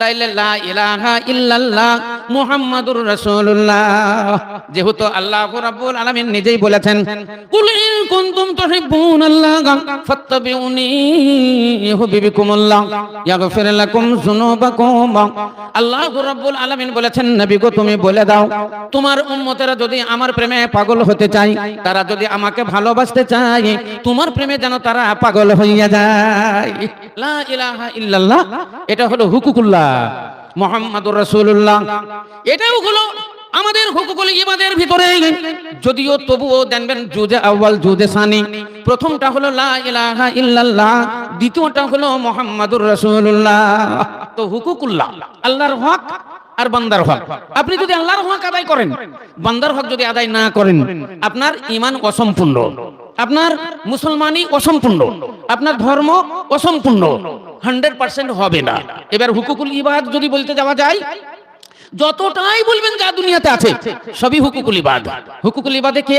তাইলে লা ইলাহা ইল্লাল্লাহ মুহাম্মাদুর রাসূলুল্লাহ। যেহেতু আল্লাহ রাব্বুল আলামিন নিজেই বলেছেন, কুল ইন কুনতুম তুহিব্বুনাল্লাহ ফাত্তাবিউনি ইউহিব্বুকুমুল্লাহ ইয়াগফির লাকুম যুনুবাকুম। আল্লাহ রাব্বুল আলামিন বলেছেন, নবী গো তুমি বলে দাও, তোমার উম্মতেরা যদি আমার প্রেমে পাগল হতে চায়, তারা যদি আমাকে ভালোবাসতে চায়, তোমার প্রেমে যেন তারা পাগল হইয়া যায়। লা ইলাহা ইল্লাল্লাহ এটা হলো হুকুকুল্লাহ মুহাম্মাদুর রাসূলুল্লাহ। এটাও হলো আমাদের হুকুকুল ইবাদের ভিতরে। যদিও তবুও দেখবেন জুজে আউয়াল জুজে সানি, প্রথমটা হলো লা ইলাহা ইল্লাল্লাহ, দ্বিতীয়টা হলো মুহাম্মাদুর রাসূলুল্লাহ। তো হুকুকুল্লাহ আল্লাহর হক আর বান্দার হক। আপনি যদি আল্লাহর হক আদায় করেন, বান্দার হক যদি আদায় না করেন, আপনার ঈমান অসম্পূর্ণ, আপনার মুসলমানি অসম্পূর্ণ, আপনার ধর্ম অসম্পূর্ণ, 100% হবে না। এবার হুকুকুল ইবাদ যদি বলতে যাওয়া যায়, যতটাই বলবেন যা দুনিয়াতে আছে সবই হুকুকুল ইবাদ। হুকুকুল ইবাদে কে?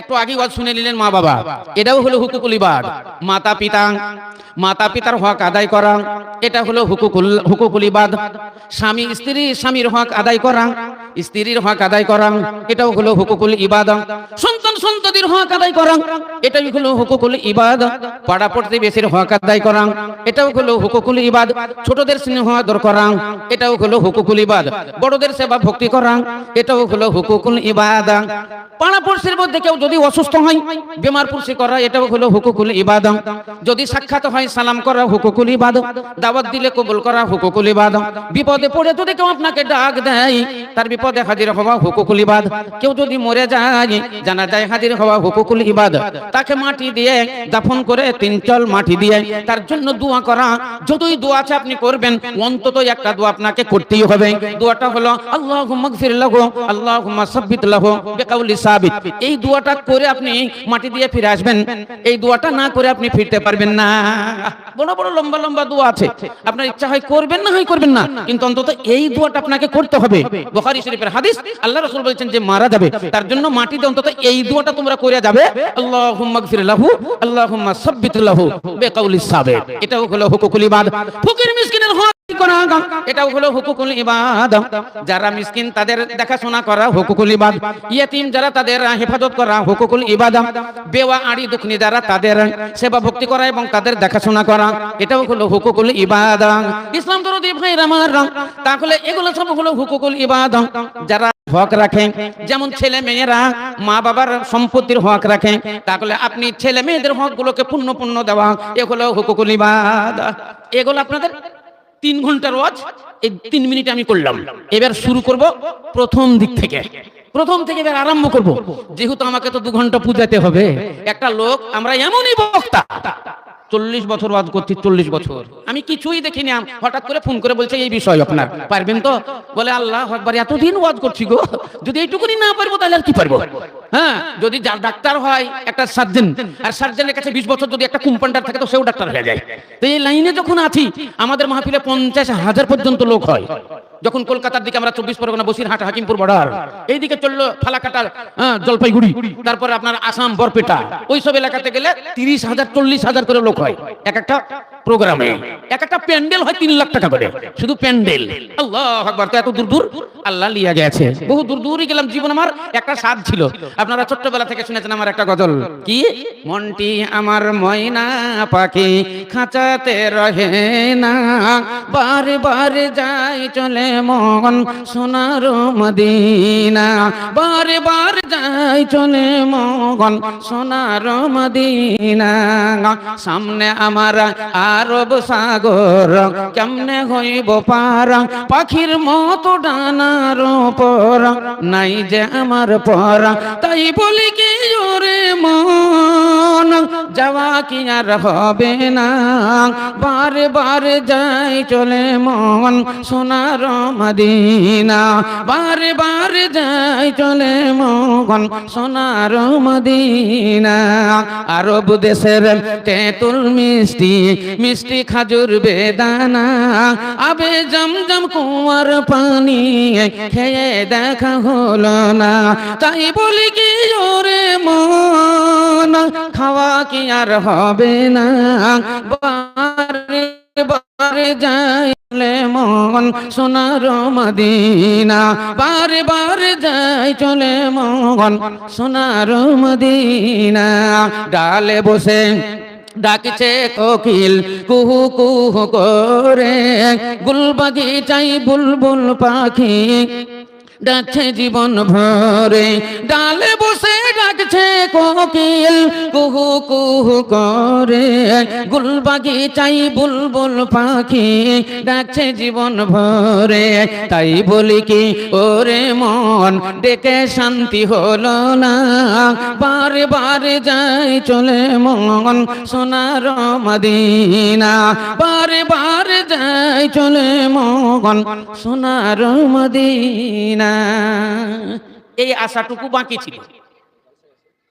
একটু আগে ওয়াজ শুনে নিলেন, মা বাবা, এটাও হলো হুকুকুল ইবাদ। মাতা পিতা, মাতা পিতার হক আদায় করা, এটা হলো হুকুকুল ইবাদ। স্বামী স্ত্রী, স্বামীর হক আদায় করা, স্ত্রীর হক আদায় করা, এটাও হলো হুকুকুল ইবাদ। সন্তান সন্ততির হক আদায় করা, এটাই হলো হুকুকুল ইবাদ। পাড়া প্রতিবেশীর হক আদায় করা, এটাও হলো হুকুকুল ইবাদ। ছোটদের স্নেহ আদর করা, এটাও হলো হুকুকুল ইবাদ। বড়দের সেবা ভক্তি করা, এটাও হলো হুকুকুল ইবাদ। পাড়া পড়শির মধ্যে কেউ যদি অসুস্থ হয়, বেমার পুরসি করা, এটাও হলো হুকুকুল ইবাদ। যদি সাক্ষাৎ হয় সালাম করা, হুকুকুল ইবাদ। দাওয়াত দিলে কবুল করা, হুকুকুল ইবাদ। বিপদে পড়ে যদি কেউ আপনাকে ডাক দেয়, তার বিপদে হাজির হওয়া, হুকুকুল ইবাদ। কেউ যদি মরে যায়, জানাজায় হাজির হওয়া, হুকুকুল ইবাদ। তাকে মাটি দিয়ে দাফন করে 3 চল মাটি দিয়ে তার জন্য দোয়া করা। যতই দোয়া আছে আপনি করবেন, অন্তত একটা দোয়া আপনাকে করতেই হবে। দোয়াটা হলো আল্লাহুম্মা গফির লাহু আল্লাহুম্মা সাব্বিত লাহু বিকাউলি সাবিত। এই দোয়াটা করে আপনি মাটি দিয়ে ফিরে আসবেন। এই দোয়াটা না করে আপনি ফিরতে পারবেন না। বড় বড় লম্বা লম্বা দোয়া আছে, আপনার ইচ্ছা হয় করবেন, না হয় করবেন না, কিন্তু অন্তত এই দোয়াটা আপনাকে করতে হবে। বুখারী শরীফের হাদিস, আল্লাহ রাসূল বলেছেন যে মারা যাবে, তার জন্য মাটিতে অন্তত এই দোয়াটা তোমরা করে যাবে, আল্লাহুম্মা গফির লাহু আল্লাহুম্মা সাব্বিত লাহু বিকাউলি সাবিত। এটাও হলো হুকুকুল ইবাদ। ফকির মিসকিনের হক করা, এটাও হলো হুকুকুল ইবাদ। যারা মিসকিন তাদের দেখাশোনা করা, হুকুকুল ইবাদ। ইয়েতিম যারা তাদের হেফাজত করা, হুকুকুল ইবাদ। বেওয়া আড়ি দুঃখী যারা তাদের সেবা ভক্তি করা এবং তাদের দেখাশোনা করা, এটাও হলো হুকুকুল ইবাদ। ইসলাম দরদি ভাইরা আমার, তাহলে এগুলো সব হলো হুকুকুল ইবাদ। যারা হক রাখে, যেমন ছেলে মেয়েরা মা বাবার সম্পত্তির হক রাখে, তাহলে আপনি ছেলে মেয়েদের হকগুলোকে পূর্ণ দেওয়া, এগুলো হুকুকুল ইবাদ। এগুলো আপনাদের 3 ঘন্টার ওয়াজ, এই 3 মিনিট আমি করলাম। এবার শুরু করব প্রথম দিক থেকে, প্রথম থেকে এবার আরম্ভ করব। যেহেতু আমাকে তো 2 ঘন্টা পূজাতে হবে। একটা লোক, আমরা এমনই বক্তা, 40 বছর ওয়াজ করছি, 40 বছর আমি কিছুই দেখিনি, হঠাৎ করে ফোন করে বলছে এই বিষয় আপনার পারবেন তো? বলে আল্লাহু আকবার, এতদিন ওয়াজ করছি গো, যদি এইটুকুনি না পারবো তাহলে আর কি পারবো? হ্যাঁ, যদি যার ডাক্তার হয় একটা সার্জন, আর সার্জনের কাছে 20 বছর যদি একটা কম্পাউন্ডার থাকে তো সেও ডাক্তার হয়ে যায়। তো এই লাইনে যখন আছি, আমাদের মাহফিলে 50,000 পর্যন্ত লোক হয়। যখন কলকাতার দিকে আমরা 24 পরগনা, বসিরহাট, হাকিমপুর বর্ডার, এইদিকে চললো ফালাকাটা, জলপাইগুড়ি, তারপরে আপনার আসাম বরপেটা, ওইসব এলাকাতে গেলে 30,000 40,000 করে লোক হয় এক একটা প্রোগ্রামে। এক একটা প্যান্ডেল হয় 3 লাখ টাকা করে, শুধু প্যান্ডেল। আল্লাহু আকবার। তো এত দূর দূর আল্লাহ লিয়া গেছে, বহু দূর দূরই গেলাম। জীবন আমার একটা স্বাদ ছিল, আপনারা ছোট্টবেলা থেকে শুনেছেন আমার একটা গজল, কি মনটি আমার ময়না পাখি খাঁচাতে রহে না, বারে বারে যাই চলে মন সোনার মদিনা, বারে বারে যাই চলে মন সোনার মদিনা। সামনে আমার আরব সাগর, কেমনে হইব পার, পাখির মতো ডানার উপর নাই যে আমার পর, তাই বলি কি ওরে মন যাওয়া কি আর হবে না, বারে বারে যাই চলে মন সোনার মদিনা, বারে বারে যাই চলে মন সোনার মদিনা। আরব দেশের তেঁতুল মিষ্টি, মিষ্টি খাজুর বেদানা, আবে জমজম কুয়ার পানি খেয়ে দেখা হলো না, তাই বলি কি ওরে মন খাওয়া কি আর হবে না, বারে বারে যাই চলে মন সোনার মদিনা, বারে বারে যাই চলে মন সোনার মদিনা। ডালে বসে ডাকছে কোকিল কুহু কুহু করে, গুলবাগিচাই বুলবুল পাখি ডাকছে জীবন ভরে। ডালে বসে ডাকছে কোকিল কুহু কুহু করে, গুলবাগিচাই বুলবুল পাখি ডাকছে জীবন ভরে। তাই বলি কি ওরে মন ডেকে শান্তি হলো না, বারে বারে যাই চলে মন সোনার মদিনা, বারে বারে যাই চলে মন সোনার মদিনা। এই আশাটুকু বাকি ছিল,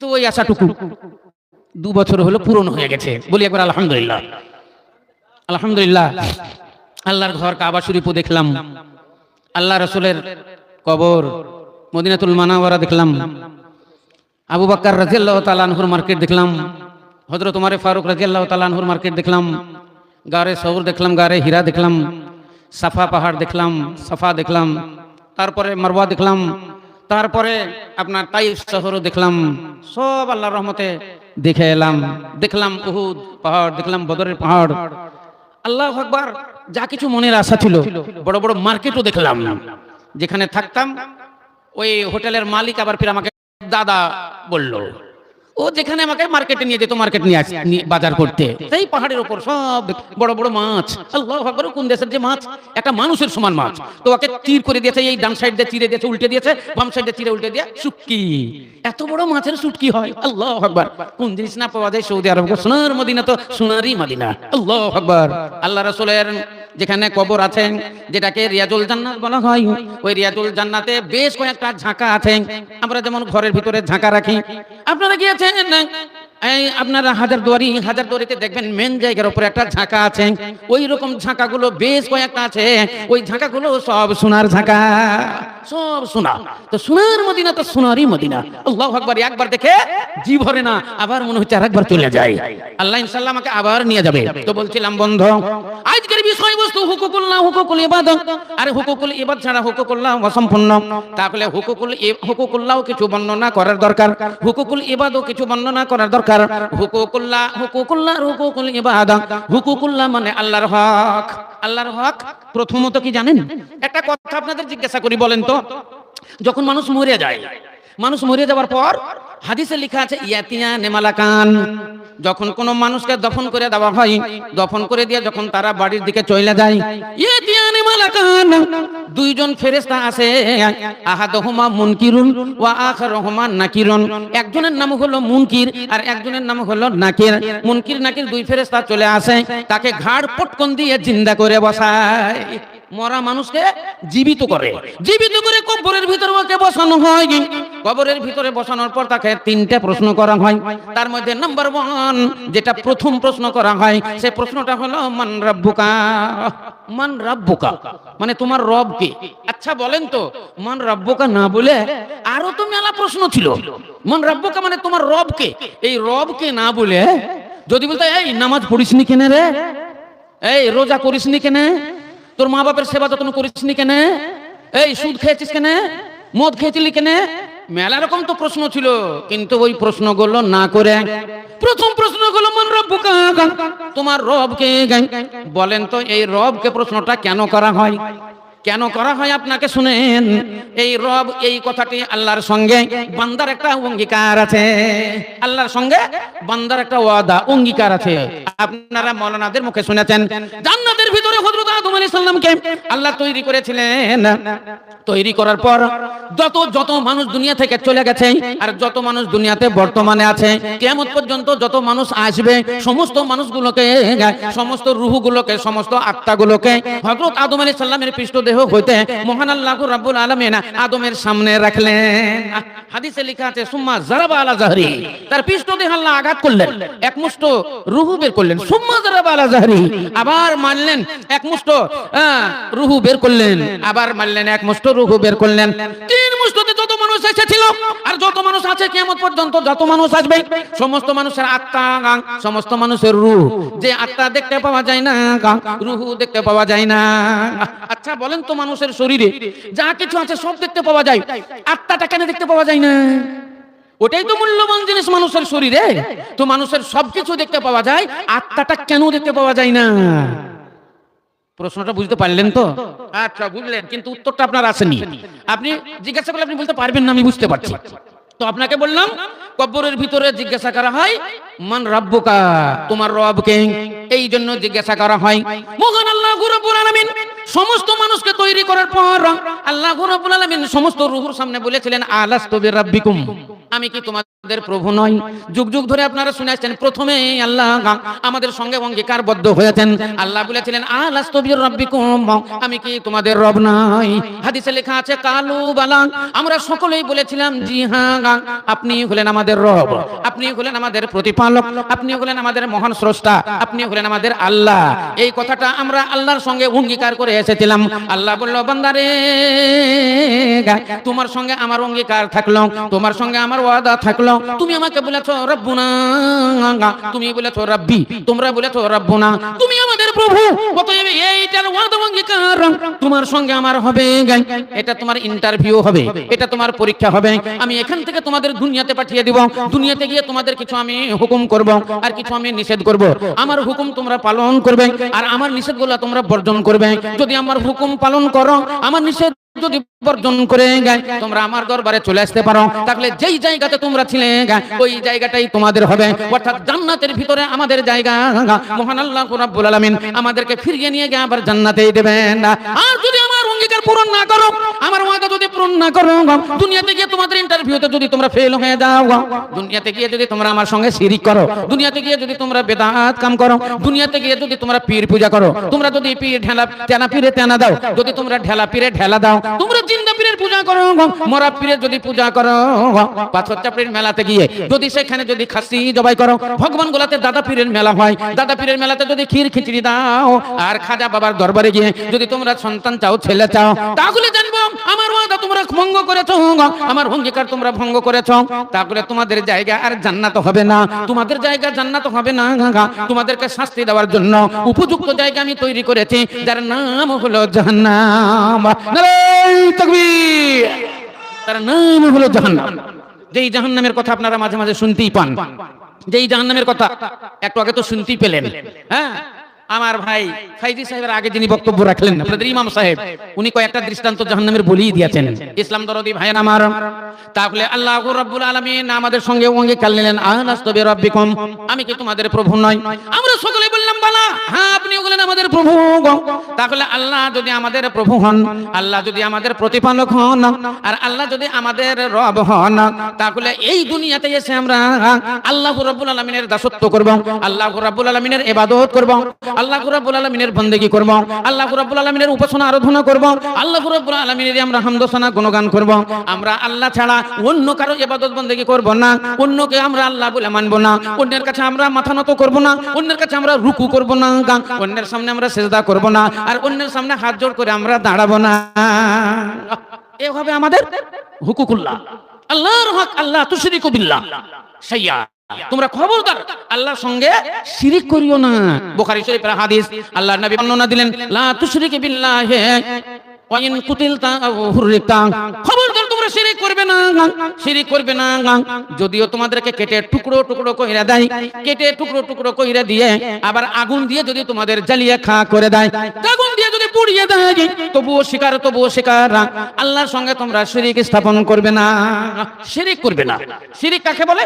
তো ওই আশাটুকু 2 বছর হলো পূরণ হয়ে গেছে। বলি একবার আলহামদুলিল্লাহ। আলহামদুলিল্লাহ। আল্লাহর ঘর কাবা শরীফও দেখলাম, আল্লাহ রাসূলের কবর মদিনাতুল মুনাওয়ারা দেখলাম, আবু বকর রাদিয়াল্লাহু তাআলা আনহুর মার্কেট দেখলাম, হযরত ওমর ফারুক রাদিয়াল্লাহু তাআলা আনহুর মার্কেট দেখলাম, গারে সৌর দেখলাম, গারে হীরা দেখলাম, সাফা পাহাড় দেখলাম, সাফা দেখলাম, তারপরে মারওয়া দেখলাম, তারপরে আপনার তাইফ শহরও দেখলাম। সব আল্লাহর রহমতে দেখে এলাম। দেখলাম উহুদ পাহাড়, দেখলাম বদরের পাহাড়। আল্লাহু আকবার। যা কিছু মনের আশা ছিল, বড় বড় মার্কেটও দেখলাম। যেখানে থাকতাম ওই হোটেলের মালিক আবার ফির আমাকে দাদা বলল। ও যেখানে আমাকে মার্কেটে নিয়ে যেত, মার্কেট নিয়ে বাজার করতে, সেই পাহাড়ের উপর সব বড় বড় মাছ। আল্লাহু আকবার। কোন দেশের যে মাছ, একটা মানুষের সমান মাছ, তো ওকে তীর করে দিয়েছে, এই ডান সাইড দিয়ে চিরে দিয়েছে, উল্টে দিয়েছে, বাম সাইড দিয়ে চিরে উল্টে দিয়ে শুটকি। এত বড় মাছের শুটকি হয়! আল্লাহু আকবার। কোন জিনিস না পাওয়া যায় সৌদি আরব, সোনার মদিনা তো সোনারই মদিনা। আল্লাহু আকবার। আল্লাহ রাসূলের যেখানে কবর আছে, যেটাকে রিয়াজুল জান্নাত বলা হয়, ওই রিয়াজুল জান্নাতে বেশ কয়েকটা ঝাঁকা আছে। আমরা যেমন ঘরের ভিতরে ঝাঁকা রাখি, আপনারা গিয়েছেন এই আপনারা হাজারদুয়ারিতে দেখবেন মেন জায়গার উপরে একটা ঝাঁকা আছে, ওই রকম ঝাঁকাগুলো বেশ কয়েকটা আছে। ওই ঝাঁকাগুলো সব সোনার ঝাঁকা, সব সোনা। তো সোনার মদিনা তো সোনারই মদিনা। আল্লাহু আকবার। একবার দেখে জি ভরে না, আবার মনে হচ্ছে আরেকবার চলে যায়। আল্লাহ ইনশাআল্লাহ আমাকে আবার নিয়ে যাবে। তো বলছিলাম বন্ধু, আজকের বিষয়বস্তু হুকুকুল্লাহ, হুকুকুল ইবাদত। আরে হুকুকুল ইবাদত ছাড়া হুকুকুল্লাহ অসম্পূর্ণ। তাহলে হুকুকুল্লাহ কিছু বর্ণনা করার দরকার, হুকুকুল ইবাদত কিছু বর্ণনা করার দরকার। হুকুকুল ইবাদত, হুকুকুল্লাহ মানে আল্লাহর হক। আল্লাহর হক প্রথমত কি জানেন? একটা কথা আপনাদের জিজ্ঞাসা করি, বলেন তো, যখন মানুষ মরে যায়, মানুষ মরে যাওয়ার পর হাদিসে লেখা আছে ইয়াতিয়ানে মালাকান। যখন কোন মানুষকে দফন করে দেওয়া হয়, দফন করে দিয়ে যখন তারা বাড়ির দিকে চলে যায়, ইয়াতিয়ানে মালাকান, দুইজন ফেরেশতা আসে। আহাদুহুমা মুনকিরুন ওয়া আখারুহুমা নাকিরুন। একজনের নাম হলো মুনকির আর একজনের নাম হলো নাকির। মুনকির নাকির দুই ফেরেশতা চলে আসে, তাকে ঘাড় পটকন দিয়ে জিন্দা করে বসায়। মরা মানুষকে জীবিত করে, জীবিত করে কবরের ভিতরে ওকে বসানো হয়। কবরের ভিতরে বসানোর পর তাকে 3টে প্রশ্ন করা হয়। তার মধ্যে নাম্বার 1 যেটা প্রথম প্রশ্ন করা হয়, সে প্রশ্নটা হলো মান রাব্বুকা। মান রাব্বুকা মানে তোমার রব কে? আচ্ছা বলেন তো, মান রাব্বুকা না বলে আরো তো মেলা প্রশ্ন ছিল। মান রাব্বুকা মানে তোমার রব কে, এই রব কে না বলে যদি বলতো এই নামাজ পড়িসনি কেন রে, এই রোজা করিসনি কেন, তোর মা বাপের সেবা যত্ন করিসনি কেন, এই সুদ খেয়েছিস কেন, মদ খেয়েছিলি কেন, মেলা রকম তো প্রশ্ন ছিল। কিন্তু ওই প্রশ্নগুলো না করে প্রথম প্রশ্নগুলো মান রব্বুকা, তোমার রব কে? বলেন তো এই রবকে প্রশ্নটা কেন করা হয়? কেন করা হয় আপনাকে শুনেন। এই রব, এই কথাটি আল্লাহর সঙ্গে বান্দার একটা অঙ্গীকার আছে, আল্লাহর সঙ্গে বান্দার একটা ওয়াদা অঙ্গীকার আছে। আপনারা মাওলানাদের মুখে শুনেছেন, জান্নাতের ভিতরে হযরত আদম আলাইহিস সালামকে আল্লাহ তৈরি করেছিলেন। তৈরি করার পর যত মানুষ দুনিয়া থেকে চলে গেছে আর যত মানুষ দুনিয়াতে বর্তমানে আছে, কিয়ামত পর্যন্ত যত মানুষ আসবে, সমস্ত মানুষগুলোকে, সমস্ত রূহগুলোকে, সমস্ত আত্মাগুলোকে হযরত আদম আলাইহিস সালামের পৃষ্ঠদেহ হইতে মহান আল্লাহ রাব্বুল আলামিন আদমের সামনে রাখলেন। হাদিসে লেখা আছে সুম্মা জারাবা আলা জাহরি, তার পৃষ্ঠদেহে আল্লাহ আঘাত করলেন, এক মুষ্ট রূহ বের করলেন। সুম্মা জারাবা আলা জাহরি, আবার মারলেন, এক মুষ্ট রূহ বের করলেন, আবার মারলেন, এক মুষ্ট রূহ বের করলেন। 3 মুষ্টতে যত মানুষ মানুষ এসেছিল আর যত মানুষ আছে কিয়ামত পর্যন্ত যত মানুষ আসবে সমস্ত মানুষের আত্মা, সমস্ত মানুষের রূহ, যে আত্মা দেখতে পাওয়া যায় না, রূহ দেখতে পাওয়া যায় না। আচ্ছা বলেন তো, মানুষের শরীরে যা কিছু আছে সব দেখতে পাওয়া যায়, আত্মাটা কেন দেখতে পাওয়া যায় না? ওটাই তো মূল্যবান জিনিস মানুষের শরীরে। তো মানুষের সবকিছু দেখতে পাওয়া যায়, আত্মাটা কেন দেখতে পাওয়া যায় না? প্রশ্নটা বুঝতে পারলেন তো? আচ্ছা বুঝলেন, কিন্তু উত্তরটা আপনার আসেনি। আপনি জিজ্ঞাসা করলে আপনি বলতে পারবেন না, আমি বুঝতে পারছি। তো আপনাকে বললাম কবরের ভিতরে জিজ্ঞাসা করা হয় মান রাব্বুকা, তোমার রব কে? এই জন্য জিজ্ঞাসা করা হয়। মহান আল্লাহ রাব্বুল আলামিন সমস্ত মানুষকে তৈরি করার পর আল্লাহ রাব্বুল আলামিন সমস্ত রূহের সামনে বলেছিলেন আলাস্তু বিরাব্বিকুম, আমি কি তোমাদের প্রভু নই? যুগ যুগ ধরে আপনারা শুনে আসছেন, প্রথমে আল্লাহ আমাদের সঙ্গে অঙ্গীকারবদ্ধ হয়েছেন। আল্লাহ বলেছিলেন আলাস্তু বিরাব্বিকুম, আমি কি তোমাদের রব নই? হাদিসে লেখা আছে কালু বালা, আমরা সকলেই বলেছিলাম জি হ্যাঁ, আপনি হলেন আমাদের রব, আপনি হলেন আমাদের প্রতিপালক, আপনি হলেন আমাদের মহান স্রষ্টা, আপনি হলেন আমাদের আল্লাহ। এই কথাটা আমরা আল্লাহর সঙ্গে অঙ্গীকার করে এসেছিলাম। আল্লাহ বলল বান্দারে, তোমার সঙ্গে আমার অঙ্গীকার থাকলো, তোমার সঙ্গে আমার ওয়াদা থাকলো। তুমি আমাকে বলেছো রব্বুনা, তুমি বলেছো রাব্বি, তোমরা বলেছো রব্বুনা, তুমি আমাদের প্রভু। অতএব এইটার ওয়াদা অঙ্গীকার তোমার সঙ্গে আমার হবে। এটা তোমার ইন্টারভিউ হবে, এটা তোমার পরীক্ষা হবে। আমি এখান থেকে তোমাদের দুনিয়াতে পাঠিয়ে দিব, দুনিয়াতে গিয়ে তোমাদের কিছু আমি হুকুম করব আর কিছু আমি নিষেধ করব। আমার হুকুম তোমরা পালন করবে আর আমার নিষেধগুলো তোমরা বর্জন করবে। যদি আমার হুকুম পালন করো, আমার নিষেধ যদি বর্জন করে তোমরা আমার দরবারে চলে আসতে পারো, তাহলে যেই জায়গাতে তোমরা ছিলে ওই জায়গাটাই তোমাদের হবে, অর্থাৎ জান্নাতের ভিতরে আমাদের জায়গা। মহান আল্লাহ রাব্বুল আলামিন আমাদেরকে ফিরিয়ে নিয়ে গিয়ে আবার জান্নাতেই দেবেন। আর যদি আমার অঙ্গীকার পূরণ না করো, আমার ওয়াদা যদি পূরণ না করো, দুনিয়াতে গিয়ে তোমাদের ইন্টারভিউতে যদি তোমরা ফেল হয়ে যাও, দুনিয়াতে গিয়ে যদি তোমরা আমার সঙ্গে শিরিক করো, দুনিয়াতে গিয়ে যদি তোমরা বেদাত কাম করো, দুনিয়াতে গিয়ে যদি তোমরা পীর পূজা করো, তোমরা যদি পীর ঢেলা তেনা পীরে তেনা দাও, যদি তোমরা ঢেলা পীরে ঢেলা দাও, তোমরা জিন্দা পীরের পূজা করো, মরা পীরের যদি পূজা করো, পাথর চাপড়ির মেলাতে গিয়ে যদি সেখানে যদি খাসি জবাই করো, ভগবান গোলাতে দাদা পীরের মেলা হয়, দাদা পীরের মেলাতে যদি ক্ষীর খিচড়ি দাও, আর খাজা বাবার দরবারে গিয়ে যদি তোমরা সন্তান চাও, ছেলে চাও, তাহলে জানবো আমার ওয়াদা তোমরা ভঙ্গ করেছো, আমার অঙ্গীকার তোমরা ভঙ্গ করেছো। তাহলে তোমাদের জায়গা আর জান্নাত হবে না, তোমাদের জায়গা জান্নাত হবে না। তোমাদেরকে শাস্তি দেওয়ার জন্য উপযুক্ত জায়গা আমি তৈরি করেছি, যার নাম হলো জাহান্নাম। নারায়ে তাকবীর। তার নাম হলো জাহান্নাম। যেই জাহান্নামের কথা আপনারা মাঝে মাঝে শুনতেই পান, যেই জাহান্নামের কথা একটু আগে তো শুনতেই পেলেন। হ্যাঁ, আমার ভাই ফাইজি সাহেবের আগে যিনি বক্তব্য রাখলেন, আপনাদের ইমাম সাহেব, উনি কয়েকটা দৃষ্টান্ত জাহান্নামের বলেই দিয়েছেন। ইসলাম দরদি ভাইয়ের আমার, তাহলে আল্লাহ রাব্বুল আলামিন আমাদের সঙ্গে অঙ্গীকার নিলেন আলাস্তু বিরাব্বিকুম, আমি কি তোমাদের প্রভু নই? আমরা সকলে বললাম বালা, হ্যাঁ আপনি বলেন আমাদের প্রভু। তাহলে আল্লাহ যদি আমাদের প্রভু হন, আল্লাহ যদি আমাদের প্রতিপালক হন, আর আল্লাহ যদি আমাদের রব হন, তাহলে এই দুনিয়াতে এসে আমরা আল্লাহ রাব্বুল আলামিনের দাসত্ব করব, আল্লাহ রাব্বুল আলামিনের ইবাদত করব, আল্লাহ রাব্বুল আলামিনের বন্দেগী করব, আল্লাহ রাব্বুল আলামিনের উপাসনা আরাধনা করব, আল্লাহ রাব্বুল আলামিনের আমরা হামদ সানা গুণগান করব। আমরা আল্লাহ ছাড়া অন্য কারো ইবাদত বন্দেগী করব না, অন্যকে আমরা আল্লাহ বলে মানব না, অন্যের কাছে আমরা মাথা নত করব না, অন্যের কাছে আমরা রুকু করব না, অন্যের সামনে আমরা সিজদা করব না, আর অন্যের সামনে হাত জোড় করে আমরা দাঁড়াবো না। এ হবে আমাদের হুকুকুল্লাহ, আল্লাহর হক। আল্লাহ তুশরিকু বিল্লাহ শাইয়া, তোমরা খবরদার আল্লাহর সঙ্গে শিরিক করিও না। বুখারী শরীফের হাদিস, আল্লাহর নবী বর্ণনা দিলেন লা তুশরিকু বিল্লাহি ওয়া ইন কুতিলতা আও হুররিকতা, খবরদার তোমরা শিরিক করবে না, শিরিক করবে না। যদিও তোমাদেরকে কেটে টুকরো টুকরো কইরা দেয়, কেটে টুকরো টুকরো কইরা দিয়ে আবার আগুন দিয়ে যদি তোমাদের জ্বালিয়ে খা করে দেয়, আগুন দিয়ে যদি পুড়িয়ে দেয়, তবুও শিকার, তবুও শিকার। আল্লাহর সঙ্গে তোমরা শিরিক স্থাপন করবে না, শিরিক করবে না। শিরিক কাকে বলে?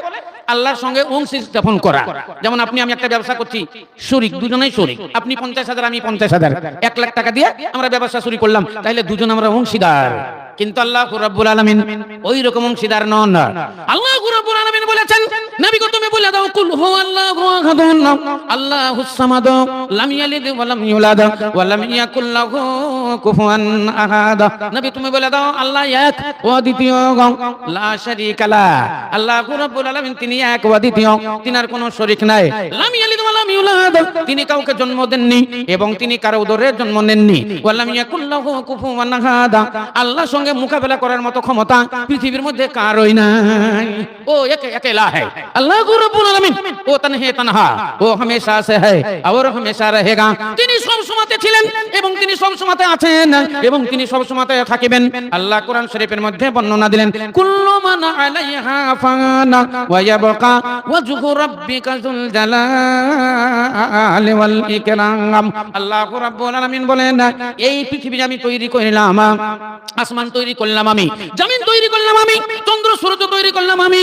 আল্লাহর সঙ্গে অংশ স্থাপন করা। যেমন আপনি আমি একটা ব্যবসা করছি, শরীক, দুজনেই শরীক। আপনি 50,000, আমি 50,000, 1 লাখ টাকা দিয়ে আমরা ব্যবসা শুরু করলাম, তাহলে দুজন আমরা অংশীদার। কিন্তু আল্লাহ রাব্বুল আলামিন ওই রকম অংশীদার নন। আল্লাহ রাব্বুল আলামিন বলেছেন নবী গো তুমি বলে দাও কুল হুয়াল্লাহু আহাদ আল্লাহুস সামাদ লাম ইয়ালিদ ওয়া লাম ইউলাদ ওয়া লাম ইয়াকুল লাহু কুফুয়ান আহাদ। নবী তুমি বলে দাও আল্লাহ এক ও দ্বিতীয়, লা শারীকা লা, আল্লাহ রাব্বুল আলামিন তিনি এক ও দ্বিতীয়, তিনার কোনো শরীক নাই। লাম ইয়ালিদ ওয়া লাম ইউলাদ, তিনি কাউকে জন্ম দেননি এবং তিনি কারো উদরে জন্ম নেননি। ওয়া লাম ইয়াকুল লাহু কুফুয়ান আহাদ, আল্লাহর সঙ্গে সঙ্গে মোকাবেলা করার মতো ক্ষমতা পৃথিবীর মধ্যে কারোই নাই। ও একেলা है আল্লাহ রব্বুল আলামিন। ও তনহে তনহা, ও হমেশা সে है और हमेशा रहेगा। তিনি সব সময়তে ছিলেন এবং তিনি সব সময়তে আছেন এবং তিনি সব সময়তে থাকিবেন। আল্লাহ কোরআন শরীফের মধ্যে বর্ণনা দিলেন, কুল্লু মান আলাইহা ফানা ওয়া ইয়াবকা ওয়াজহু রাব্বিকা যুল জালালি ওয়াল ইকরাম। আল্লাহ রাব্বুল আলামিন বলেন, এই পৃথিবী আমি তৈরি করলাম, আসমান তৈরি করলাম আমি, জমিন তৈরি করলাম আমি, চন্দ্র সূর্য তৈরি করলাম আমি,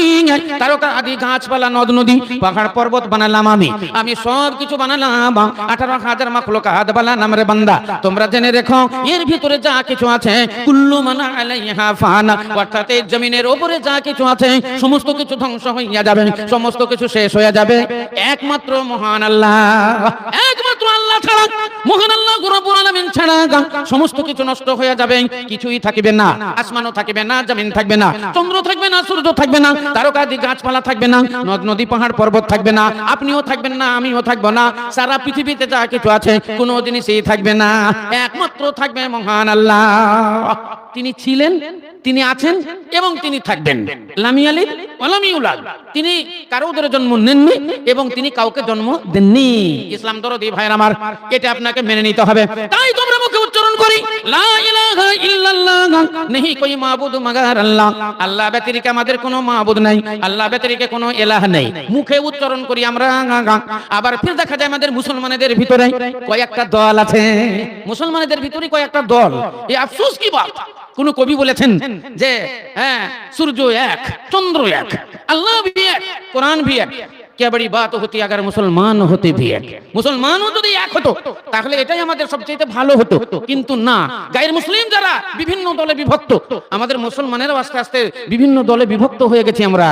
তারকা আদি গাছপালা নদ নদী পাহাড় পর্বত বানালাম আমি, আমি সব কিছু বানালাম। 18,000 মাখলুকাত বানালাম রে বান্দা। তোমরা জেনে রেখো এর ভিতরে যা কিছু আছে, কুল্লু মান আলাইহা ফানা, অর্থাৎ এই জমিনের উপরে যা কিছু আছে সমস্ত কিছু ধ্বংস হয়ে যাবে, সমস্ত কিছু শেষ হয়ে যাবে, একমাত্র মহান আল্লাহ, একমাত্র আল্লাহ ছাড়া, মহান আল্লাহ রব্বুল আলামিন ছাড়া সমস্ত কিছু নষ্ট হয়ে যাবে, কিছুই থাকবে না। আসমানও থাকবে না, জমিন থাকবে না, চন্দ্র থাকবে না, সূর্য থাকবে না, তারকাদি গাছপালা থাকবে না, নদ নদী পাহাড় পর্বত থাকবে না, আপনিও থাকবেন না, আমিও থাকবো না, সারা পৃথিবীতে যা কিছু আছে কোনো জিনিসই থাকবে না, একমাত্র থাকবে মহান আল্লাহ। তিনি ছিলেন, তিনি আছেন এবং তিনি থাকবেন। লাম ইয়ালিদ ওয়া লাম ইউলাদ, তিনি কারোর জন্ম নেননি এবং তিনি কাউকে জন্ম দেননি। ইসলাম দরদি ভাইরা আমার, এটা আপনাকে মেনে নিতে হবে। তাই তোমরা মুখে উচ্চারণ করি, লা ইলাহা ইল্লাল্লাহ, নেহি কোই মাবুদ মাগার আল্লাহ, আল্লাহ ব্যতিরেকে আমাদের কোনো মাবুদ নাই, আল্লাহ ব্যতিরেকে কোনো ইলাহ নেই, মুখে উচ্চারণ করি আমরা। আবার ফির দেখা যায় আমাদের মুসলমানদের ভিতরে কয়েকটা দল আছে, মুসলমানদের ভিতরে কয়েকটা দল। এই আফসোস কি বাত, কোন কবি বলেছেন যে হ্যাঁ সূর্য এক, চন্দ্র এক, আল্লাহ भी एक, कुरान भी एक। क्या बड़ी बात होती अगर मुसलमान होते भी एक। মুসলমানও যদি এক হতো তাহলে এটাই আমাদের সবচেয়ে ভালো হতো, কিন্তু না, গায়ের মুসলিম যারা বিভিন্ন দলে বিভক্ত, আমাদের মুসলমানেরা আস্তে আস্তে বিভিন্ন দলে বিভক্ত হয়ে গেছি আমরা।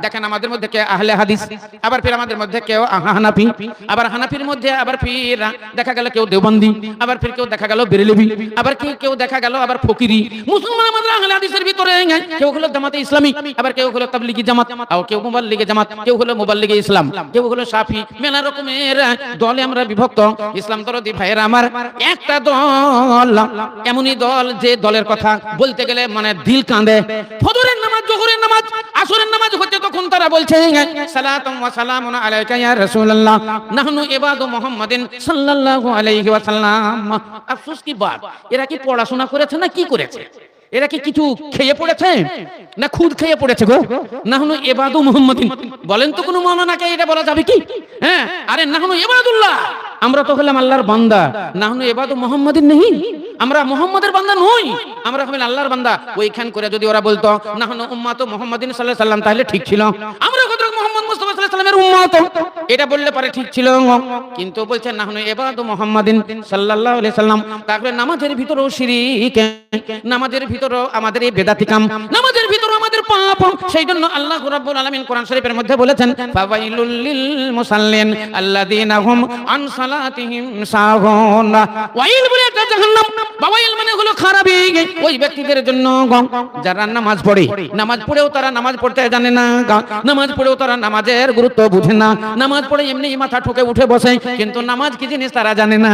দেখেন আমাদের মধ্যে কে আহলে হাদিস, আবার ফির আমাদের মধ্যে কেউ হানাফি, আবার হানাফির মধ্যে আবার ফির দেখা গেল কেউ দেওবন্দি, আবার ফির কেউ দেখা গেল বেরেলভি, আবার কেউ দেখা গেল আবার ফকিরি। মুসলমান আমাদের আহলে হাদিসের ভিতরে কেউ হলো জামাতে ইসলামী, আবার কেউ হলো তাবলিগি জামাত, আর কেউ মুবাল্লিগে জামাত, কেউ হলো মুবাল্লিগে ইসলাম, কেউ হলো শাফি, মেলা রকমের দলে আমরা বিভক্ত। ইসলাম দরদি ভাইয়েরা আমার, একটা দল এমনই দল যে দলের কথা বলতে গেলে মানে দিল কাঁদে। ফজরের নামাজ, জোহরের নামাজ, আসরের নামাজ হচ্ছে তখন তারা বলছে সালাতুম ওয়া সালামুন আলাইকা ইয়া রাসূলুল্লাহ, নাহনু ইবাদু মুহাম্মাদিন সাল্লাল্লাহু আলাইহি ওয়াসাল্লাম। আফসোস কি বাত, এরা কি পড়াশোনা করেছে না কি করেছে? এরা কি কিছু খেয়ে পড়েছে না খুদ খেয়ে পড়েছে গো? নাহনু ইবাদু মুহাম্মাদিন বলেন তো কোন মাওলানাকে এটা বলা যাবে কি? হ্যাঁ, আরে নাহনু ইবাদুল্লাহ, আমরা তো হলাম আল্লাহর বান্দা। নাহনু ইবাদু মুহাম্মাদিন নেই, আমরা মুহাম্মাদের বান্দা নই, আমরা হলাম আল্লাহর বান্দা। ওইখান করে যদি ওরা বলতো নাহনু উম্মাতু মুহাম্মাদিন সাল্লাল্লাহু আলাইহি সাল্লাম, তাহলে ঠিক ছিল, আমরা হযরত মুহাম্মদ মুস্তাফা সাল্লাল্লাহু আলাইহি সাল্লামের উম্মত, এটা বললে পারে ঠিক ছিল। কিন্তু বলছেন নাহনু ইবাদু মুহাম্মাদিন সাল্লাল্লাহু আলাইহি সাল্লাম, তাহলে নামাজের ভিতরেও শিরক, নামাজের ভিতরেও আমাদের এই বেদাতি কাম, নামাজের ভিতরেও আমাদের পাপ। সেই জন্য আল্লাহ রাব্বুল আলামিন কোরআন শরীফের মধ্যে বলেছেন, ফাওয়াইলুল লিল মুসাল্লিন আল্লাযীনা হুম আন সালাতিহিম সাহুন। ওয়াইল বলে একটা জাহান্নাম, বাওয়াইল মানে হলো খারাপি ওই ব্যক্তিদের জন্য যারা নামাজ পড়ে, নামাজ পড়েও তারা নামাজ পড়তে জানে না, নামাজ পড়েও তারা নামাজের গুরুত্ব বুঝে না, নামাজ পড়ে এমনি মাথা ঠুকে উঠে বসে, কিন্তু নামাজ কি জিনিস তারা জানে না।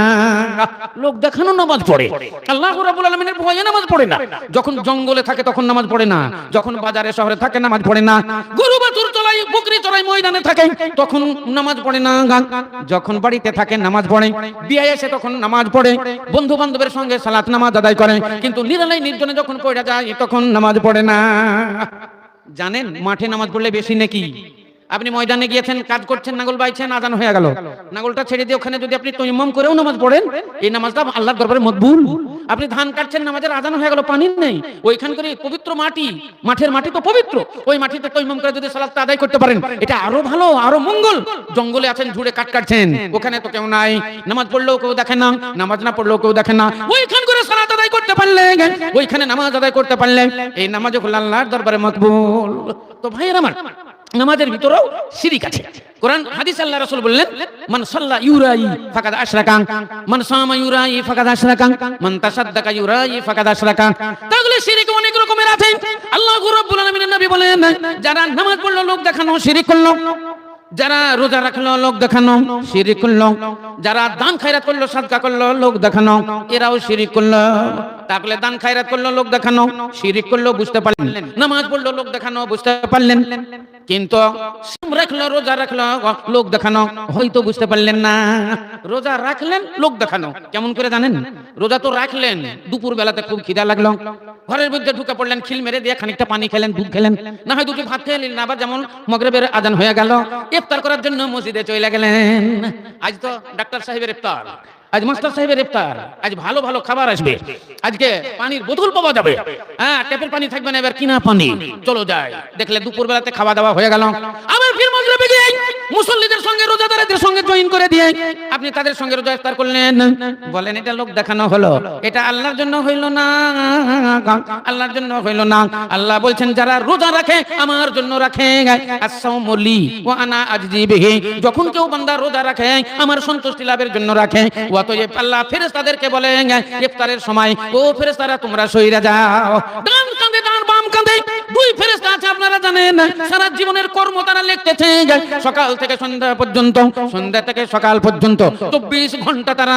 লোক দেখানো নামাজ পড়ে, আল্লাহ রাব্বুল আলামিনের ভয়ে নামাজ পড়ে না। যখন জঙ্গলে থাকে তখন নামাজ পড়ে না, যখন বাজারে শহরে থাকে নামাজ পড়ে না, গরু বাছুর চড়াই বকরি চড়াই ময়দানে থাকে তখন নামাজ পড়ে না, যখন বাড়িতে থাকে নামাজ পড়ে, বিয়ে এসে তখন নামাজ পড়ে, বন্ধু বান্ধবের সঙ্গে সালাত নামাজ আদায় করে, কিন্তু নিরালাই নির্জনে যখন পড়ে যায় তখন নামাজ পড়ে না। জানেন মাঠে নামাজ পড়লে বেশি নাকি? আপনি ময়দানে গিয়েছেন, কাজ করছেন, নাঙ্গল বাইছেন, আজান হয়ে গেল, নাঙ্গলটা ছেড়ে দিয়ে ওখানে যদি আপনি তায়াম্মুম করেও নামাজ পড়েন, এই নামাজটা আল্লাহর দরবারে মকবুল। আপনি ধান কাটছেন, নামাজের আজান হয়ে গেল, পানি নেই, ওইখান করে পবিত্র মাটি, মাঠের মাটি তো পবিত্র, ওই মাটিতে তায়াম্মুম করে যদি সালাতটা আদায় করতে পারেন, এটা আরো ভালো, আরো মঙ্গল। জঙ্গলে আছেন, ঝুড়ে কাট কাটছেন, ওখানে তো কেউ নাই, নামাজ পড়লেও কেউ দেখে না, নামাজ না পড়লেও কেউ দেখে না, ওইখান করে সালাত আদায় করতে পারলে, ওইখানে নামাজ আদায় করতে পারলে, এই নামাজ হলো আল্লাহর দরবারে মকবুল। তো ভাইয়েরা আমার, নামাজের ভিতরেও শিরিক আছে। কোরআন হাদিস আল্লাহ রাসূল বললেন, মান সাল্লা ইউরাই ফাকাদ আশরাকা, মান সামা ইউরাই ফাকাদ আশরাকা, মান তাসাদ্দাকা ইউরাই ফাকাদ আশরাকা। তাহলে শিরিক অনেক রকমের আছে। আল্লাহ রাব্বুল আলামিনের নবী বলেন, যারা নামাজ পড়লো লোক দেখানো শিরিক করলো, যারা রোজা রাখলো লোক দেখানো শিরিক করলো, যারা দান খায়রাত করলো সাদকা করলো লোক দেখানো এরাও শিরিক করলো। তাহলে দান খায়রাত করলো লোক দেখানো শিরিক করলো বুঝতে পারলেন, নামাজ পড়লো লোক দেখানো বুঝতে পারলেন, কিন্তু সিম রাখলো রোজা রাখলো লোক দেখানো হয়তো বুঝতে পারলেন না। রোজা রাখলেন লোক দেখানো কেমন করে জানেন? রোজা তো রাখলেন, দুপুর বেলাতে খুব খিদা লাগলো, ঘরের মধ্যে ঢুকে পড়লেন, খিল মেরে দিয়ে খানিকটা পানি খেলেন, দুধ খেলেন, না হয় দুটি ভাত খেলেন, না আবার যেমন মগরিবের আজান হয়ে গেল, ইফতার করার জন্য মসজিদে চলে গেলেন। আজ তো ডাক্তার সাহেবের ইফতার, আজ মাস্টার সাহেবের ইফতার, আজ ভালো ভালো খাবার আসবে, আজকে পানির বোতল পাওয়া যাবে, হ্যাঁ ট্যাপের পানি থাকবে না, এবার কিনা পানি, চলো যাই। দেখলে দুপুর বেলাতে খাওয়া দাওয়া হয়ে গেল, আবার ফির মাগরিবে গিয়ে মুসল্লিদের সঙ্গে রোজাদারদের সঙ্গে জয়েন করে দিয়ে আপনি তাদের সঙ্গে রোজা ইফতার করলেন। বলেন এটা লোক দেখানো হলো, এটা আল্লাহর জন্য হইল না, আল্লাহর জন্য হইল না। আল্লাহ বলছেন যারা রোজা রাখে আমার জন্য রাখে, আস-সাওমু লি ওয়া আনা আজজি বিহি, যখন কেউ বান্দা রোজা রাখে আমার সন্তুষ্টি লাভের জন্য রাখে, অতএব আল্লাহ ফেরেশতাদেরকে বলেন ইফতারের সময় ও ফেরেশতারা তোমরা সইরা যাও, ডান কাঁধে ডান বাম কাঁধে দুই ফেরেশতা আছে আপনারা জানেন, সারা জীবনের কর্ম তারা লিখতেছে, সকাল থেকে সন্ধ্যা পর্যন্ত, সন্ধ্যা থেকে সকাল পর্যন্ত 24 ঘন্টা তারা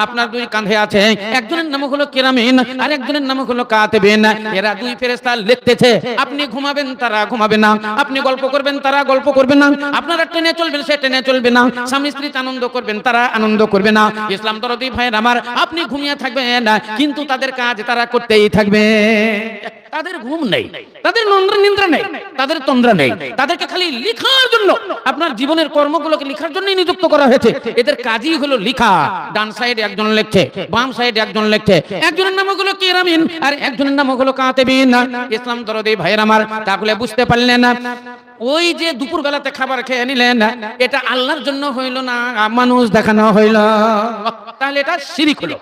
আপনার দুই কাঁধে আছে। একজনের নাম হলো কিরামিন আর একজনের নাম হলো কাতিবিন। এরা দুই ফেরেশতা লিখতেছে, আপনি ঘুমাবেন তারা ঘুমাবে না, আপনি গল্প করবেন তারা গল্প করবে না, আপনারা ট্রেনে চলবেন সে ট্রেনে চলবে না, স্বামী স্ত্রী আনন্দ করবেন তারা আনন্দ করবে না। ইসলাম দরদি ভাইয়ের আমার, আপনি ঘুমিয়ে থাকবেন না কিন্তু তাদের কাজ তারা করতেই থাকবে। তাদের ঘুম নেই, তাদের নিদ্রা নেই, তাদের তন্দ্রা নেই, তাদেরকে খালি লেখার জন্য, আপনার জীবনের কর্মগুলোকে লেখার জন্যই নিযুক্ত করা হয়েছে। এদের কাজই হলো লেখা। ডান সাইডে একজন লিখছে, বাম সাইডে একজন লিখছে, একজনের নাম হলো কিরামিন আর একজনের নাম হলো কাতিবিন। ইসলাম দরদি ভাইয়ের আমার, তাহলে বুঝতে পারলেন না ওই যে দুপুর বেলাতে খাবার খেয়ে নিলেন এটা আল্লাহর জন্য হইল না, মানুষ দেখানো হইল, তাহলে এটা শিরিক হলো।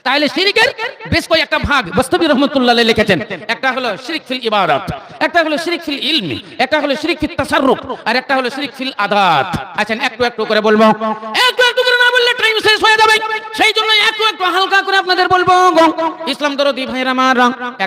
তাহলে শিরিকের বেশ কয়েকটা ভাগ বস্তবী রহমাতুল্লাহ আলাইহি লিখেছেন। একটা হলো শিরিক ফিল ইবাদত, একটা হলো শিরিক ফিল ইলমি, একটা হলো শিরিক ফিল তাসাররুফ আর একটা হলো শিরিক ফিল আদাত। আচ্ছা একটু একটু করে বলবো, একটু একটু করে না বললে টাইম শেষ হয়ে যাবে, সেই জন্য একটু একটু হালকা করে আপনাদের বলবো। ইসলাম দরদি ভাইরা আমার,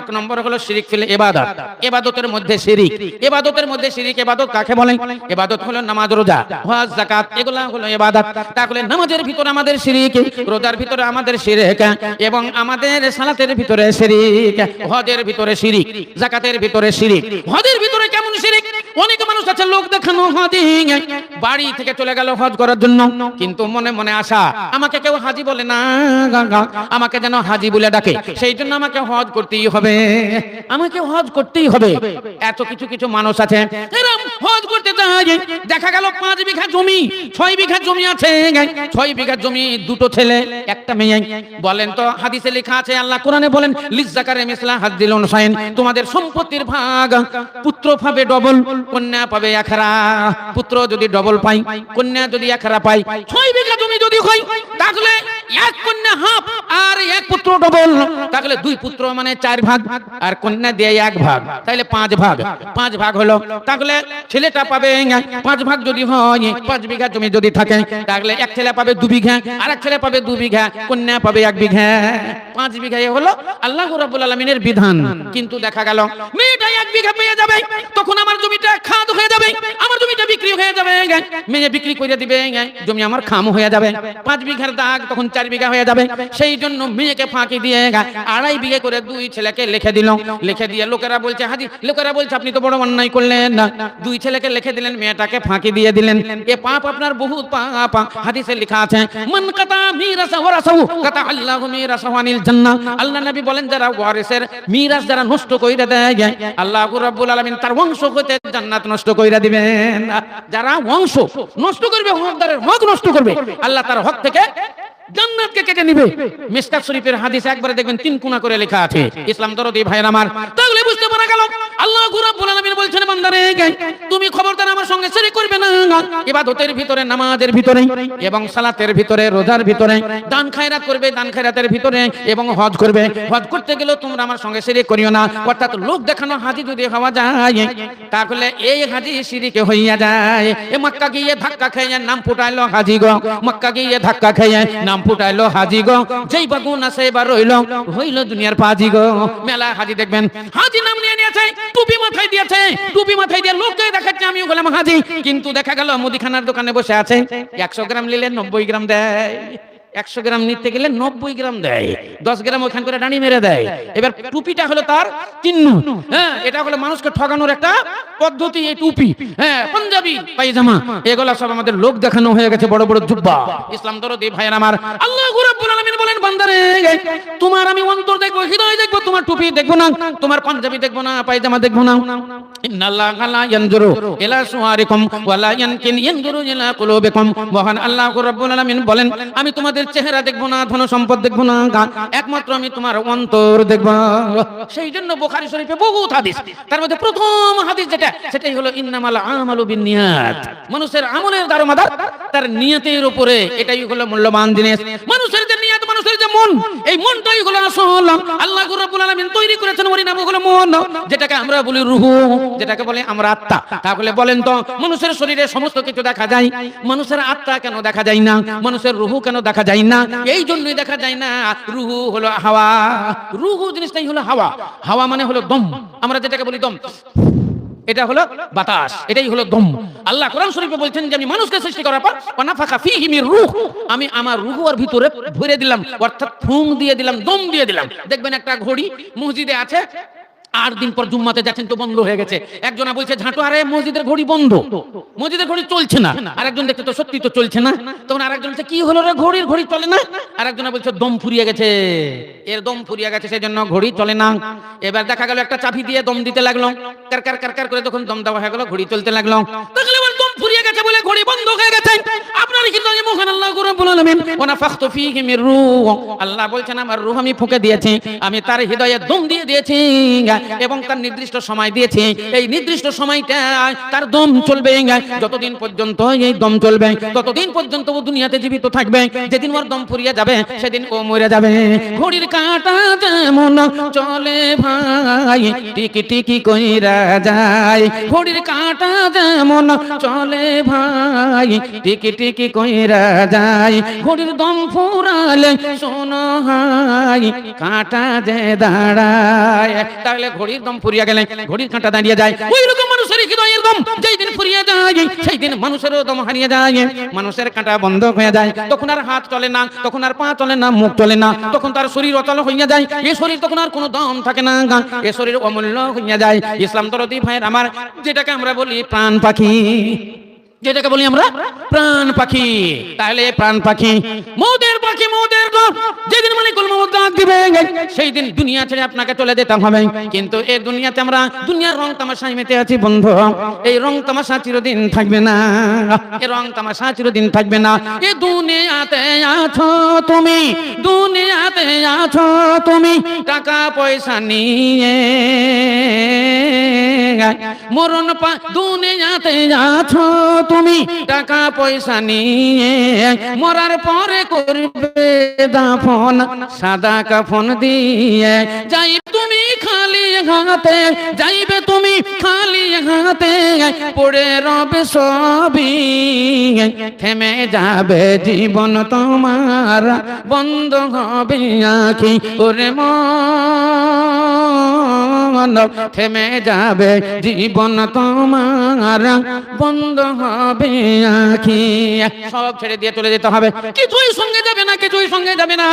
এক নম্বর হলো শিরিক ফিল ইবাদত, ইবাদতের মধ্যে শিরিক। ইবাদতের মধ্যে শিরিক, ইবাদত কাকে বলে? ইবাদত হলো নামাজ রোজা হজ যাকাত, এগুলা হলো ইবাদত। তাহলে নামাজের ভিতরে আমাদের শিরিক, রোজার ভিতরে আমাদের শিরিক এবং আমাদের সালাতের ভিতরে শিরিক, হজের ভিতরে শিরিক, যাকাতের ভিতরে শিরিক। হজের ভিতরে কেমন শিরিক? অনেক মানুষ আছে লোক দেখানো হাজি, বাড়ি থেকে চলে গেল হজ করার জন্য, কিন্তু মনে মনে আশা আমাকে কেউ হাজি বলে না, আমাকে যেন হাজি বলে ডাকে, সেই জন্য আমাকে হজ করতেই হবে, আমাকে হজ করতেই হবে। এত কিছু কিছু মানুষ আছে এরা হজ করতে যায়, দেখা গেল 5 বিঘা জমি 6 বিঘা জমি আছে, 6 বিঘা জমি দুটো ছেলে একটা মেয়ে। বলেন তো হাদিসে লেখা আছে, আল্লাহ কোরআনে বলেন লিজ্জাকারে মিসলা হাজ্জিল উনসাইন, তোমাদের সম্পত্তির ভাগ পুত্র পাবে ডবল, কন্যা পাবে একহারা। পুত্র যদি ডবল পাই, কন্যা যদি একহারা পাই, 6 বিঘা জমি যদি হয় তাহলে এক কন্যা হাফ আর এক পুত্র ডবল, তাহলে 2 পুত্র মানে 4 ভাগ আর কন্যা দিয়ে 1 ভাগ, তাহলে 5 ভাগ। 5 ভাগ হলো, তাহলে ছেলেটা পাবে 5 ভাগ যদি হয়, 5 বিঘা জমি যদি থাকে তাহলে এক ছেলে পাবে 2 বিঘা আর এক ছেলে পাবে 2 বিঘা, কন্যা পাবে 1 বিঘা। 5 বিঘাই হলো আল্লাহ রাব্বুল আলামিনের বিধান। কিন্তু দেখা গেল মেয়েটা 1 বিঘা পেয়ে যাবে, তখন আমার জমিটা খাদ হয়ে যাবে, আমার জমিটা বিক্রি হয়ে যাবে, মেয়ে বিক্রি করে দিবে, জমি আমার খাম হয়ে যাবে। 5 বিঘার দাগ তখন 4 বিঘা হয়ে যাবে। সেই জন্য মেয়েকে ফাঁকি দিয়ে 2.5 বিঘা করে 2 ছেলেকে লিখে দিল। লিখে দিয়ে লোকেরা বলছে হাজি, লোকেরা বলছে আপনি তো বড় অন্যায় করলেন, 2 ছেলেকে লিখে দিলেন, মেয়েটাকে ফাঁকি দিয়ে দিলেন। এ পাপ আপনার বহুত পাপ। হাদিসে লেখা আছে মান কাতা মিরাসা ওয়ারাসাহু কাতা আল্লাহু মিরাসাহু আনিল জান্নাহ। আল্লাহ নবী বলেন যারা ওয়ারিসের মিরাস যারা নষ্ট কইরা দেয়, আল্লাহ রাব্বুল আলামিন তার বংশ হতে জান্নাত নষ্ট কইরা দিবেন। যারা বংশ নষ্ট করবে, হকদারের হক নষ্ট করবে, আল্লাহ তার হক থেকে জান্নাতকে কেটে নিবে। মিশকাত শরীফের হাদিসে একবারে দেখবেন 3 কোণা করে লেখা আছে। ইসলাম দরদি ভাইরা আমার, তাহলে বুঝতে পারা গেল আল্লাহ রাব্বুল আলামিন বলছেন বান্দারে তুমি খবরদার আমার সঙ্গে শিরক করবে না। ইবাদতের ভিতরে, নামাজের ভিতরে এবং সালাতের ভিতরে, রোজার ভিতরে, দান খায়রাত করবে, দান খায়রাতের ভিতরে এবং হজ করবে। হজ করতে গেলেও তোমরা আমার সঙ্গে শিরক করিও না। অর্থাৎ লোক দেখানো হাজি যদি হওয়া যায় তাহলে এই হাজি শিরকে হইয়া যায়। এ মক্কা গিয়ে ধাক্কা খেয়ে নাম ফুটাইলো হাজি গো, মক্কা গিয়ে ধাক্কা খেয়ে নাম ফুটাইলো হাজি গো, যেই বাগুন আছে এবার রইল হইল দুনিয়ার পাজি গো। মেলা হাজি দেখবেন, হাজি নাম নিয়ে নিয়েছে, টুপি মাথায় দিয়েছে, টুপি মাথায় দিয়ে লোককে দেখাচ্ছে আমি হলাম হাজি, কিন্তু দেখা গেল মুদিখানার দোকানে বসে আছে, 100 গ্রাম নিলে 90 গ্রাম দেয়, 100 গ্রাম নিতে গেলে 90 গ্রাম দেয়, 10 গ্রাম ওখান করে ডানি মেরে দেয়। এবার টুপিটা হলো তার চিহ্ন, হ্যাঁ, এটা হলো মানুষকে ঠকানোর একটা পদ্ধতি। এই টুপি, হ্যাঁ, পাঞ্জাবি পায়জামা, এগুলা সব আমাদের লোক দেখানো হয়ে গেছে, বড় বড় জুব্বা। ইসলাম দরদি ভাইয়ের আমার, আল্লাহ রাব্বুল আলামিন বলেন, বান্দারে তোমার আমি অন্তর দেখবো, হৃদয় দেখবো, তোমার টুপি দেখবো না, তোমার পাঞ্জাবি দেখবো না, পায়জামা দেখবো না। ইন্নাল্লাহা লা ইয়ানজুরু ইলা সুওয়ারিকুম ওয়ালা ইয়ানজুরু ইলা কুলুবিকুম। মহান আল্লাহ রাব্বুল আলামিন বলেন, আমি তোমাদের চেহারা দেখবো না, ধন সম্পদ দেখবো না, একমাত্র আমি তোমার অন্তর দেখবো। সেই জন্য বুখারী শরীফে বহুত হাদিস, তার মধ্যে প্রথম হাদিস যেটা, সেটাই হলো ইন্নামাল আমালু বিন্নিয়াত। মানুষের আমলের দারোমদার তার নিয়তের উপরে, এটাই হলো মূল্যবান জিনিস। মানুষের যে নিয়ত, মানুষের যে মন, এই মনটাই হলো আসল। আল্লাহ রাব্বুল আলামিন তৈরি করেছেন, ওই নাম হলো মন, যেটাকে আমরা বলি রূহ, যেটাকে বলে আমরা আত্মা। তাহলে বলেন তো, মানুষের শরীরে সমস্ত কিছু দেখা যায়, মানুষের আত্মা কেন দেখা যায় না? মানুষের রূহ কেন দেখা যায় না? এই জন্যই দেখা যায় না, রূহ হলো হাওয়া, রূহ জিনিসটাই হলো হাওয়া। হাওয়া মানে হলো দম, আমরা যেটাকে বলি দম, এটা হলো বাতাস, এটাই হলো দম। আল্লাহ কোরআন শরীফে বলছেন যে আমি মানুষকে সৃষ্টি করার পর ওয়ানাফাখা ফীহি মির রূহ, আমি আমার রূহ ওর ভিতরে ভরে দিলাম, অর্থাৎ ফুঁক দিয়ে দিলাম, দম দিয়ে দিলাম। দেখবেন একটা ঘড়ি মসজিদে আছে, 8 দিন পর জুম্মাতে যাচ্ছেন তো বন্ধ হয়ে গেছে। একজনা বলছে ঝাঁটু, আরে মসজিদের ঘড়ি বন্ধ, মসজিদের ঘড়ি চলছে না। আরেকজন দেখছে তো সত্যি তো চলছে না। তখন আরেকজন বলছে কি হলো রে, ঘড়ির ঘড়ি চলে না। আরেকজনা বলছে দম ফুরিয়ে গেছে, এর দম ফুরিয়ে গেছে, সেজন্য ঘড়ি চলে না। এবার দেখা গেল একটা চাবি দিয়ে দম দিতে লাগলো, কার কার কার কার করে তখন দম দেওয়া হয়ে গেল, ঘড়ি চলতে লাগলো। তাহলে এবার দম ফুরিয়ে গেছে বলে ঘড়ি বন্ধ হয়ে গেছে। আপনার কিন্তু মহান আল্লাহ রাব্বুল আলামিন ওয়ানাফাখতু ফীহি মির রূহ, আল্লাহ বলছেন আমার রূহ আমি ফুঁকে দিয়েছি, আমি তার হৃদয়ে দম দিয়ে দিয়েছি এবং তার নির্দিষ্ট সময় দিয়েছি। এই নির্দিষ্ট সময়টা তার দম চলবে, যতদিন পর্যন্ত এই দম চলবে ততদিন পর্যন্ত ও দুনিয়াতে জীবিত থাকবে। যেদিন ওর দম ফুরিয়ে যাবে সেদিন ও মরে যাবে। ঘড়ির কাঁটা যেমন চলে ভাই, টিকি টিকি কইরা যায়, ঘড়ির কাঁটা যেমন চলে ভাই, টিকি টিকি কইরা যায়, ঘড়ির দম ফুরালে শোনো হাই, কাঁটা যে দাঁড়ায়। তাহলে ঘড়ির দম ফুরিয়ে গেলে ঘড়ির কাঁটা দাঁড়িয়ে যায়। ওই রকম মানুষের হৃদয়ের দম যেই দিন ফুরিয়ে যায় সেই দিন মানুষেরও দম হারিয়ে যায়, মানুষের কাঁটা বন্ধ হয়ে যায়। তখন আর হাত চলে না, তখন আর পা চলে না, মুখ চলে না, তখন তার শরীর অচল হইয়া যায়। এই শরীর তখন আর কোনো দম থাকে না, এ শরীর অমূল্য হইয়া যায়। ইসলাম দরদি ভাইয়ের আমার, যেটাকে আমরা বলি প্রাণ পাখি, যেটাকে বলি আমরা প্রাণ পাখি, তাহলে প্রাণ পাখি মৌদের পাখি, মৌদের দল যেদিন মালিকুল মউত ডাক দিবে সেই দিন দুনিয়া ছেড়ে আপনাকে চলে যেতে হবে। কিন্তু এই দুনিয়াতে আমরা দুনিয়ার রং তামাশায় মেতে আছি বন্ধু, এই রং তামাশা চিরদিন থাকবে না, এই রং তামাশা চিরদিন থাকবে না। এই দুনিয়াতে আছো তুমি, দুনিয়াতে আছো তুমি টাকা পয়সা নিয়ে, মরণ দুনিয়াতে আছো তুমি টাকা পয়সা নিয়ে, মরার পরে করবে দাফন সাদা কাফন দিয়ে। যাই তুমি খালি হাতে, যাইবে তুমি খালি হাতে, পড়ে রবে সবই, থেমে যাবে জীবন তোমার, বন্ধ হবে আঁখি ওরে মন, থেমে যাবে জীবন তোমার, বন্ধ হবে আঁখি। সব ছেড়ে দিয়ে চলে যেতে হবে, কিছুই সঙ্গে যাবে না, কিছুই সঙ্গে যাবে না।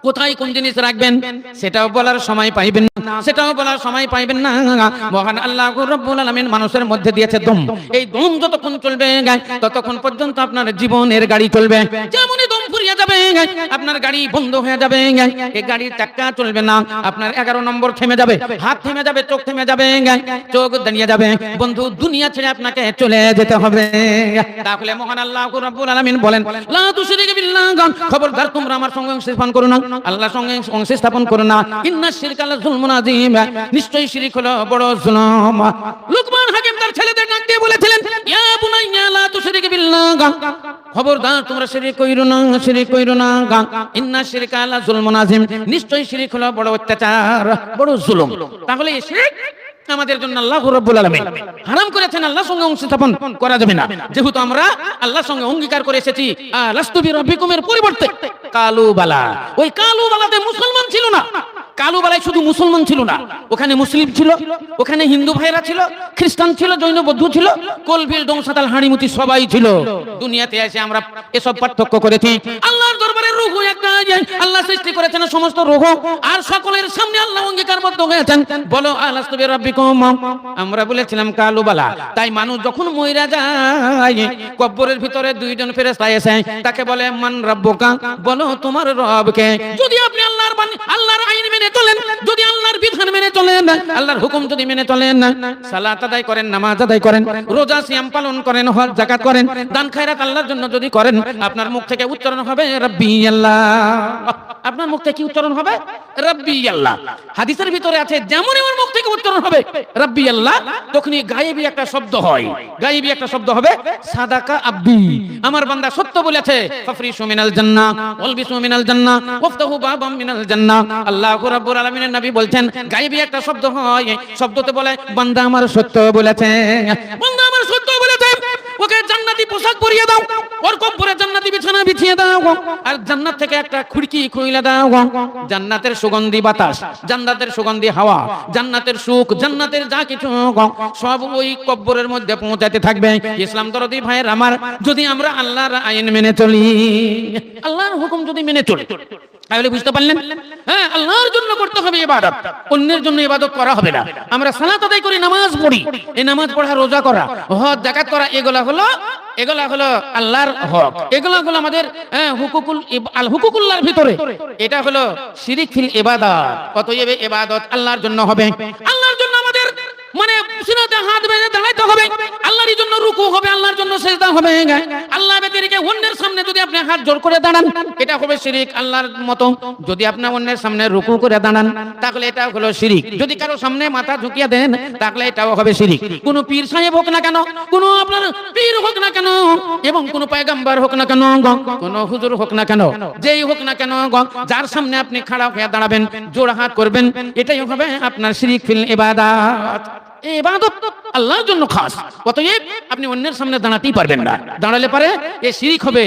কোথায় কোন জিনিস রাখবেন সেটাও বলার সময় পাইবেন না, সেটাও বলার সময় পাইবেন না। মহান আল্লাহ রাব্বুল আলামিন মানুষের মধ্যে দিয়েছে দম, এই দম যতক্ষণ চলবে ততক্ষণ পর্যন্ত আপনার জীবনের গাড়ি চলবে। যেমনই দম ফুরিয়ে যাবে আপনার গাড়ি বন্ধ হয়ে যাবে, এই গাড়ির চাকা চলবে না, আপনার 11 নম্বর থেমে যাবে, হাত থেমে যাবে, চোখ থেমে যাবে, চোখ দাঁড়িয়ে যাবে। বন্ধু দুনিয়া ছেড়ে আপনাকে চলে যেতে হবে। তাহলে মহান আল্লাহ রাব্বুল আলামিন বলেন লা তুশরিকু বিল্লাহ, খবরদার তোমরা আমার সঙ্গে অংশ স্থাপন করো না, আল্লাহর সঙ্গে অংশ স্থাপন করো না। ইন্নাশ শিরকা লা যুলমুন আযীম, নিশ্চয়ই শিরক হলো বড় জুলুম। লুকমান হাকিম তার ছেলেদের ডাক দিয়ে বলেছিলেন ইয়া বুনাইয়া লা তুশরিকু বিল্লাহ, খবরদার তোমরা শিরক কইরো না, শিরক কইরো না। ইন্নাশ শিরকা লা যুলমুন আযীম, নিশ্চয়ই শিরক হলো বড় অত্যাচার, বড় জুলুম। তাহলে এই শিরক আমাদের জন্য আল্লাহ রাব্বুল আলামিন হারাম করেছেন, আল্লাহর সঙ্গে অংশ স্থাপন করা যাবে না। যেহেতু আমরা আল্লাহর সঙ্গে অঙ্গীকার করে এসেছি লাস্তু বিরাব্বিকুমের পরিবর্তে কালু বালা, ওই কালু বালাতে মুসলমান ছিল না, কালুবালায় শুধু মুসলমান ছিল না, ওখানে মুসলিম ছিল, ওখানে হিন্দু ভাইরা ছিল, খ্রিস্টান ছিল, জৈন বৌদ্ধ ছিল, কোলভিল ডোংসাতাল হাঁড়িমুতি সবাই ছিল। দুনিয়াতে এসে আমরা এসব পার্থক্য করেছি। আল্লাহর দরবারে রূহ একটা, আল্লাহ সৃষ্টি করেছেন সমস্ত রূহ, আর সকলের সামনে আল্লাহ অঙ্গীকারবদ্ধ হয়েছেন, বলো আলাস্তু বিরাব্বিকুম। আমরা বলেছিলাম কালুবালা। তাই মানুষ যখন মইরা যায়, কবরের ভিতরে দুইজন ফেরেশতা এসে তাকে বলে মান রাব্বুকা, বলো তোমার রব কে। যদি আপনি আল্লাহর আইন মেনে চলেন, যদি আল্লাহর বিধান মেনে চলেন, আল্লাহর হুকুম যদি মেনে চলেন, সালাত আদায় করেন, নামাজ আদায় করেন, রোজা সিয়াম পালন করেন, হজ যাকাত করেন, দান খায়রাত আল্লাহর জন্য যদি করেন, আপনার মুখ থেকে উচ্চারণ হবে রাব্বি আল্লাহ। আপনার মুখ থেকে কি উচ্চারণ হবে? রাব্বি আল্লাহ। হাদিসের ভিতরে আছে যেমনই ওর মুখ থেকে উচ্চারণ হবে রাব্বি আল্লাহ, তখনই গায়েবী একটা শব্দ হয়, গায়েবী একটা শব্দ হবে সাদাকা আব্দি, আমার বান্দা সত্য বলেছে। ফাফরিশু মিনাল জান্নাহ ওয়ালবিসু মিনাল জান্নাহ ওয়াফতাহু বাবাম মিনাল জান্নাহ। আল্লাহ রাব্বুল আলামিনের নবী বলছেন গায়েবী একটা শব্দ হয়, শব্দতে বলে বান্দা আমার সত্য বলেছে, বান্দা আমার সত্য বলেছে, ওকে জান্নাতি পোশাক পরিয়ে দাও, ওর কবরে জান্নাতি বিছানা বিছিয়ে দাও, আর জান্নাত থেকে একটা খিড়কি খুলে দাও, জান্নাতের সুগন্ধি বাতাস, জান্নাতের সুগন্ধি হাওয়া, জান্নাতের সুখ, জান্নাতের যা কিছু সব ওই কবরের মধ্যে পৌঁছাতে থাকবে। ইসলাম দরদি ভাইয়ের আমার, যদি আমরা আল্লাহর আইন মেনে চলি, আল্লাহর হুকুম যদি মেনে চলি, তাহলে বুঝতে পারলেন, হ্যাঁ আল্লাহর জন্য করতে হবে ইবাদত, অন্যের জন্য ইবাদত করা হবে না। আমরা সালাত আদায় করি, নামাজ পড়ি, এই নামাজ পড়া, রোজা করা, হজ যাকাত করা, এগুলা হলো আল্লাহর হক, এগুলা হলো আমাদের হুকুকুল্লাহর ভিতরে। এটা হলো শিরিক ফিল ইবাদত। অতএব ইবাদত আল্লাহর জন্য হবে, আল্লাহর জন্য আমাদের মানে সিনাতে হাত বেঁধে দাঁড়াইতে হবে, আল্লাহর জন্য রুকু হবে, আল্লাহর জন্য সিজদা হবে। আল্লাহ ব্যতিরেকে অন্যের সামনে যদি আপনি হাত জোড় করে দাঁড়ান, এটা হবে শিরিক আল্লাহর মতো। যদি আপনি অন্যের সামনে রুকু করে দাঁড়ান, তাহলে এটা হলো শিরিক। যদি কারো সামনে মাথা ঝুঁকিয়ে দেন, তাহলে এটাও হবে শিরিক। কোন পীর সাহেব হোক না কেন, কোন আপনার পীর হোক না কেন, এবং কোন পয়গম্বর হোক না কেন, কোন হুজুর হোক না কেন, যেই হোক না কেন, যার সামনে আপনি খাড়া হয়ে দাঁড়াবেন, জোড় হাত করবেন, এটাই হবে আপনার শিরিক ফিল ইবাদত। ইবাদত আল্লাহর জন্য খাস, অতএব আপনি অন্যের সামনে দাঁড়াতেই পারবেন না, দাঁড়ালে পারে এ শিরিক হবে।